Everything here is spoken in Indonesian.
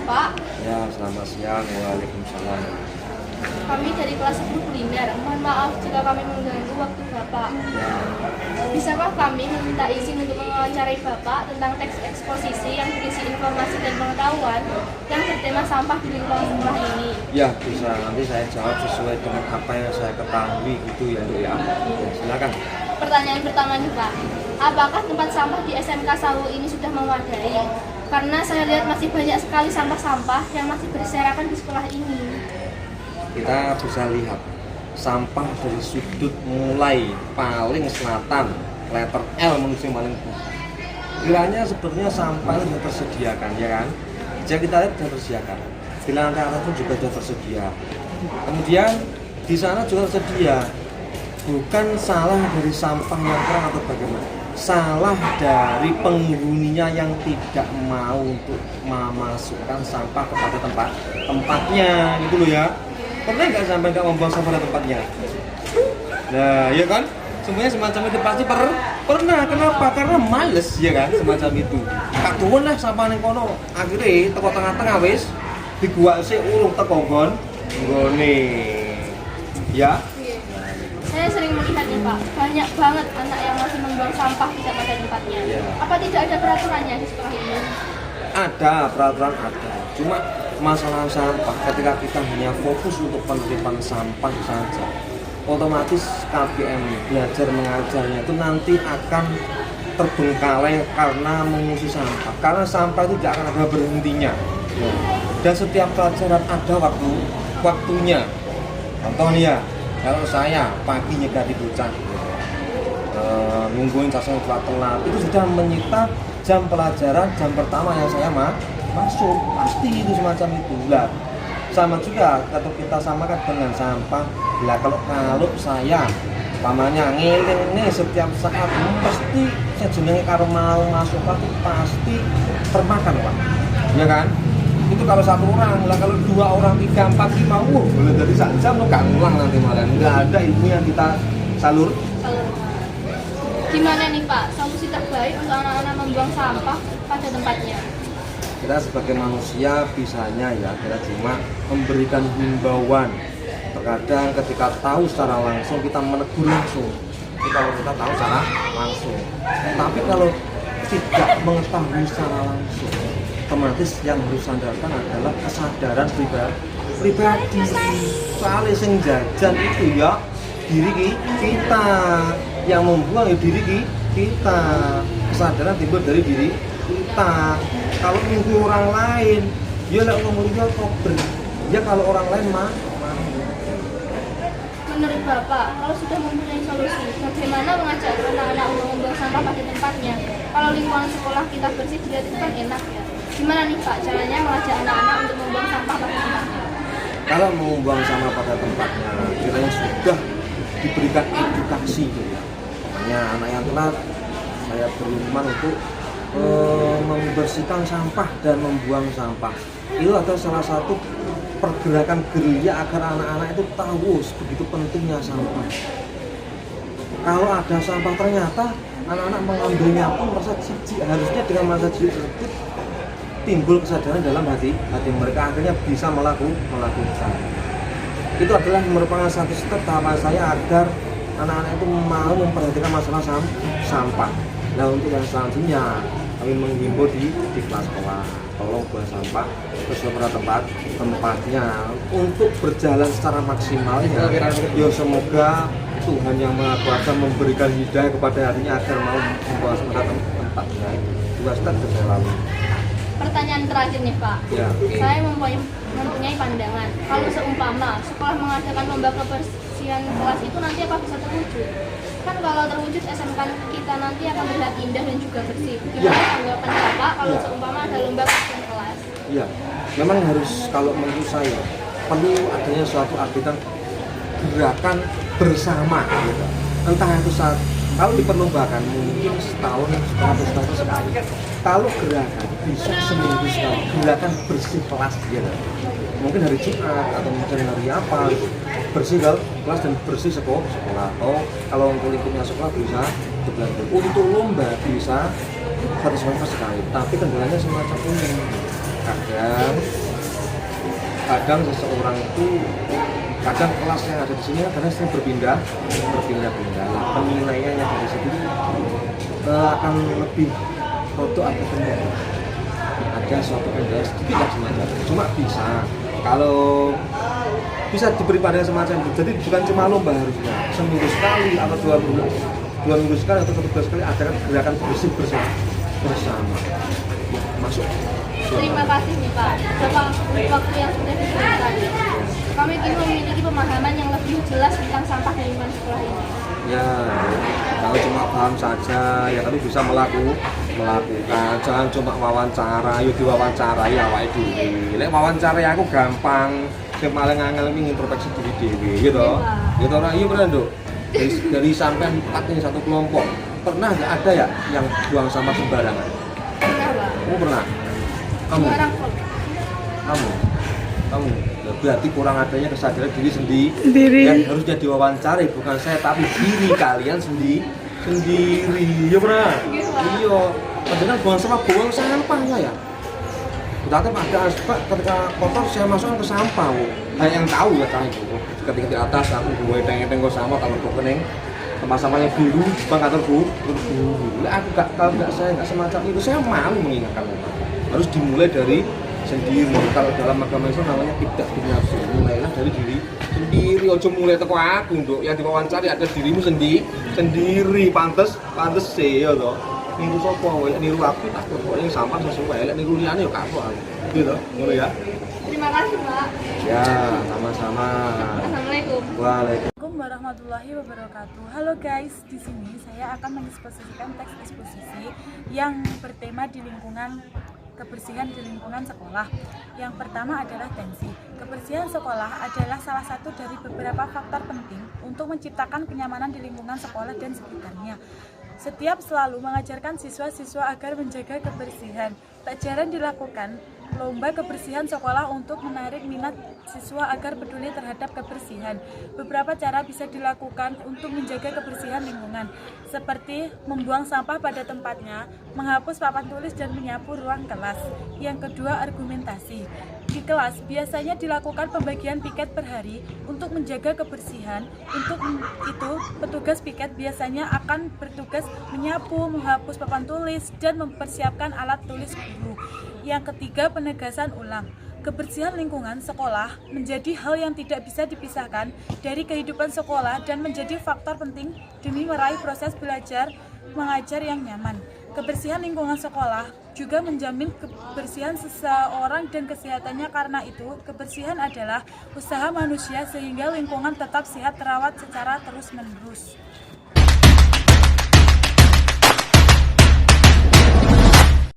Pak. Ya, selamat siang. Waalaikumsalam. Kami dari kelas 10 kuliner. Mohon maaf jika kami mengganggu waktu Bapak. Ya, Bisakah kami meminta izin untuk mewawancarai Bapak tentang teks eksposisi yang berisi informasi dan pengetahuan yang bertema sampah di lingkungan sekolah ini? ya bisa. Nanti saya jawab sesuai dengan apa yang saya ketahui gitu ya, Dok ya. Ya, silakan. Pertanyaan pertama nih Pak. Apakah tempat sampah di SMK Sawu ini sudah memadai? Karena saya lihat masih banyak sekali sampah-sampah yang masih berserakan di sekolah ini. Kita bisa lihat sampah dari sudut mulai paling selatan, letter L menuju yang paling kiranya sebetulnya sampah itu sudah tersediakan, ya kan? Jika kita lihat sudah tersediakan. Di lantai atas pun juga sudah tersedia. Kemudian di sana juga tersedia. Bukan salah dari sampah yang kurang atau bagaimana, salah dari penghuninya yang tidak mau untuk memasukkan sampah kepada tempatnya gitu loh ya. Pernah nggak sampai nggak membuang sampah pada tempatnya? Nah, ya kan? Semuanya semacam itu pasti pernah. Kenapa? Karena males, ya kan? Semacam itu. Tak turun lah sampah yang kono. Akhirnya teko tengah-tengah wis dibuat sih urung teko nggon nggone. Ya. Saya sering melihat nih Pak, banyak banget anak yang masih membuang sampah tidak pada tempatnya. Ya. Apa tidak ada peraturannya di sekolah ini? Ada peraturan ada. Cuma masalah sampah ketika kita hanya fokus untuk penerimaan sampah saja, otomatis KBM belajar mengajarnya itu nanti akan terbengkalai karena mengusir sampah. Karena sampah itu tidak akan ada berhentinya. Dan setiap pelajaran ada waktunya. Contoh nih ya, kalau saya pagi nyegah di bocah, nungguin sasnya telat, itu sudah menyita jam pelajaran jam pertama yang saya masuk, pasti itu semacam itu lah. Sama juga kalau kita samakan dengan sampah lah, kalau saya pamannya ngiling nih setiap saat pasti sejenenge karo mau masuk pasti termakan Pak, ya kan? Itu kalau satu orang lah, kalau dua orang, 3, 4, 5, boleh dari sak jam lo gak ngulang nanti malah nggak ada ilmu yang kita salur. Gimana nih Pak, solusi terbaik untuk anak-anak membuang sampah pada tempatnya? Kita sebagai manusia bisanya ya kita cuma memberikan himbauan. Terkadang ketika tahu secara langsung kita menegur langsung. Tapi kalau kita tahu secara langsung, tapi kalau tidak mengetahui secara langsung, otomatis yang harus sandarkan adalah kesadaran pribadi. Soalnya sing jajan itu ya diri kita, yang membuang ya diri kita. Kesadaran timbul dari diri kita. Kalau nunggu orang lain, ya lah ngomong dia kober. Ya kalau orang lain mah. Menurut Bapak, kalau sudah mempunyai solusi, bagaimana mengajak anak-anak untuk membuang sampah pada tempatnya? Kalau lingkungan sekolah kita bersih, dia itu kan enak ya. Gimana nih Pak, caranya mengajak anak-anak untuk membuang sampah pada tempatnya? Kalau membuang sampah pada tempatnya, kiranya sudah diberikan edukasi gitu ya. Makanya anak yang telat, saya berlindungan untuk membersihkan sampah dan membuang sampah. Itu adalah salah satu pergerakan gerilya agar anak-anak itu tahu begitu pentingnya sampah. Kalau ada sampah ternyata anak-anak mengambilnya pun merasa jijik. Harusnya dengan merasa jijik tersebut timbul kesadaran dalam hati mereka, akhirnya bisa melakukan. Itu adalah merupakan satu step tahapan saya agar anak-anak itu mau memperhatikan masalah sampah. Nah untuk yang selanjutnya kami menghimbau di kelas-kelas, tolong buang sampah sesuai pada tempatnya untuk berjalan secara maksimal ya. Ya semoga Tuhan yang Maha Kuasa memberikan hidayah kepada hatinya agar mau membuang sampah pada tempatnya. Dua step sudah lalu. Pertanyaan terakhir nih Pak, Ya. saya mempunyai pandangan, kalau seumpama sekolah mengadakan lomba kebersihan kelas itu nanti apa bisa terwujud? Kan kalau terwujud SMK kita nanti akan terlihat indah dan juga bersih. Gimana tanggapan Bapak kalau seumpama ada lomba kebersihan kelas? Iya, memang harus, kalau menurut saya perlu adanya suatu agitan gerakan bersama gitu. Entah itu saat kalau diperlombakan mungkin setahun sekali. Kalau gerakan bisa seminggu sekali, gerakan bersih kelas gitu. Mungkin hari Jumat atau mungkin hari apa, bersih kelas dan bersih sekolah. Atau kalau untuk lingkupnya sekolah bisa berlanjut. Untuk lomba bisa 1 semester sekali, tapi kendalanya semacam ini. kadang seseorang itu kadang kelas yang ada di sini kadang sering berpindah-pindah. Nah, penilaiannya dari situ akan lebih produk atau benar. Ada suatu kendala sedikit lah semacam. Cuma kalau bisa diberi pada semacam itu. Jadi bukan cuma lomba harusnya seminggu sekali atau 2 minggu sekali atau 1 bulan sekali ada gerakan bersih bersama. Masuk. Terima kasih nih Pak, bapak waktu yang sudah diberikan. Kami ingin memiliki pemahaman yang lebih jelas tentang sampah di lingkungan sekolah ini. Ya, kalau cuma paham saja, ya tapi bisa melakukan. Jangan cuma wawancara, yuk diwawancarai awake dhewe. Lek wawancara aku gampang, sing paling angel iki introspeksi diri dhewe, gitu. Gitu ora iya bener, Nduk. Dari sampai 4 ini satu kelompok, pernah nggak ada ya yang buang sampah sembarangan? Pernah Pak. Kamu pernah? Kamu? Kamu? Ya, berarti kurang adanya kesadaran diri sendiri. Yang harusnya diwawancari bukan saya tapi diri kalian sendiri. Ya pernah? Iya. Padahal buang sampah ya. Kita ada asbak ketika kotor saya masukkan ke sampah. Yang tahu ya kan itu. Ketika di atas aku gue teng-teng ke sampah kalau gue kening tempat sampahnya biru, bang kantorku biru. Aku kalau saya nggak semacam itu, saya malu mengingatkan orang. Harus dimulai dari sendiri. Kalau dalam agama Islam namanya tidak binafsu, mulailah dari diri sendiri. Ojo mulai teko aku untuk yang diwawancara ada dirimu sendiri. Pantes sih ya toh. Niru sapa wae, niru aku tak pokoknya sampah sesuai. Lek niru liyane yo kapok aku. Gitu ngono ya. Terima kasih Pak. Ya, sama-sama. Assalamualaikum. Waalaikumsalam warahmatullahi wabarakatuh. Halo guys, di sini saya akan mengeksposisikan teks eksposisi yang bertema kebersihan di lingkungan sekolah. Yang pertama adalah tensi. Kebersihan sekolah adalah salah satu dari beberapa faktor penting untuk menciptakan kenyamanan di lingkungan sekolah dan sekitarnya. Setiap selalu mengajarkan siswa-siswa agar menjaga kebersihan. Tak jarang dilakukan lomba kebersihan sekolah untuk menarik minat siswa agar peduli terhadap kebersihan. Beberapa cara bisa dilakukan untuk menjaga kebersihan lingkungan, seperti membuang sampah pada tempatnya, menghapus papan tulis dan menyapu ruang kelas. Yang kedua, argumentasi. Di kelas biasanya dilakukan pembagian piket per hari untuk menjaga kebersihan. Untuk itu, petugas piket biasanya akan bertugas menyapu, menghapus papan tulis, dan mempersiapkan alat tulis guru. Yang ketiga, penegasan ulang. Kebersihan lingkungan sekolah menjadi hal yang tidak bisa dipisahkan dari kehidupan sekolah dan menjadi faktor penting demi meraih proses belajar mengajar yang nyaman. Kebersihan lingkungan sekolah juga menjamin kebersihan seseorang dan kesehatannya. Karena itu, kebersihan adalah usaha manusia sehingga lingkungan tetap sehat terawat secara terus-menerus.